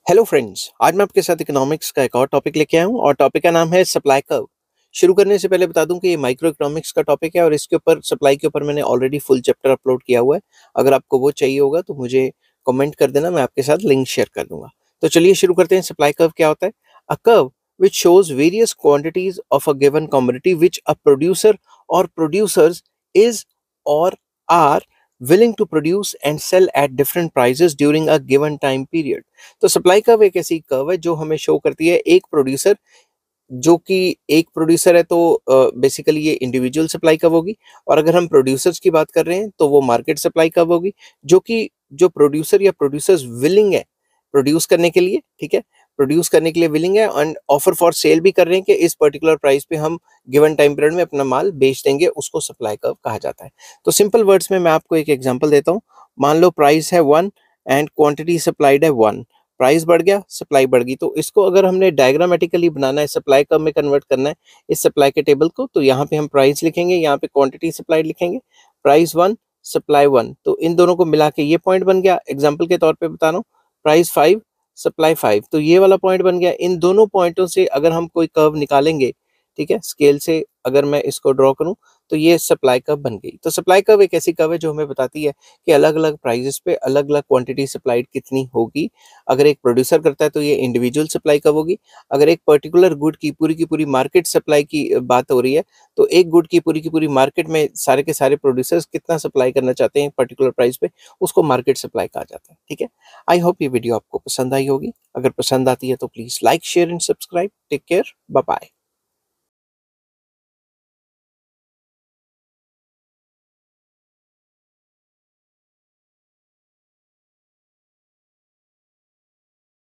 Hello friends, आज मैं आपके साथ इकोनॉमिक्स का एक और टॉपिक लेके आया हूँ और टॉपिक का नाम है सप्लाई कर्व। शुरू करने से पहले बता दूं कि ये माइक्रो इकोनॉमिक्स का टॉपिक है और इसके ऊपर सप्लाई के ऊपर मैंने ऑलरेडी फुल चैप्टर अपलोड किया हुआ है। अगर आपको वो चाहिए होगा तो मुझे कमेंट कर देना, मैं आपके साथ लिंक शेयर कर दूंगा। तो चलिए शुरू करते हैं। सप्लाई कर्व क्या होता है? A curve which shows various quantities of a given commodity which a producer और प्रोड्यूसर्स इज और are willing to produce and sell at different prices during a given time period। तो supply curve एक ऐसी curve है जो हमें show करती है एक प्रोड्यूसर, जो कि एक प्रोड्यूसर है तो बेसिकली ये इंडिविजुअल सप्लाई कर्व होगी। और अगर हम प्रोड्यूसर्स की बात कर रहे हैं तो वो मार्केट सप्लाई कर्व होगी, जो कि जो प्रोड्यूसर या प्रोड्यूसर्स विलिंग है प्रोड्यूस करने के लिए, ठीक है, प्रोड्यूस करने के लिए विलिंग है एंड ऑफर फॉर सेल भी कर रहे हैं कि इस पर्टिकुलर प्राइस पे हम गिवन टाइम पीरियड में अपना माल बेच देंगे, उसको सप्लाई कर्व कहा जाता है। तो सिंपल वर्ड्स में मैं आपको एक एग्जांपल देता हूँ। मान लो प्राइस है 1 एंड क्वांटिटी सप्लाइड है 1। प्राइस बढ़ गया, सप्लाई बढ़ गई। तो इसको अगर हमने डायग्रामेटिकली बनाना है, सप्लाई कर्व में कन्वर्ट करना है इस सप्लाई के टेबल को, तो यहाँ पे हम प्राइस लिखेंगे, यहाँ पे क्वांटिटी सप्लाइड लिखेंगे। प्राइस 1 सप्लाई 1, तो इन दोनों को मिला के ये पॉइंट बन गया। एग्जांपल के तौर पे बता रहा हूँ, प्राइस 5 सप्लाई 5, तो ये वाला पॉइंट बन गया। इन दोनों पॉइंटों से अगर हम कोई कर्व निकालेंगे, ठीक है, स्केल से अगर मैं इसको ड्रॉ करूं तो ये सप्लाई कर्व बन गई। तो सप्लाई कर्व एक ऐसी कर्व है जो हमें बताती है कि अलग अलग प्राइजेस पे अलग अलग क्वांटिटी सप्लाइड कितनी होगी। अगर एक प्रोड्यूसर करता है तो ये इंडिविजुअल सप्लाई कर्व होगी। अगर एक पर्टिकुलर गुड की पूरी मार्केट सप्लाई की बात हो रही है, तो एक गुड की पूरी मार्केट में सारे के सारे प्रोड्यूसर्स कितना सप्लाई करना चाहते हैं पर्टिकुलर प्राइस पे, उसको मार्केट सप्लाई कहा जाता है। ठीक है, आई होप ये वीडियो आपको पसंद आई होगी। अगर पसंद आती है तो please like share and subscribe. Take care, bye bye.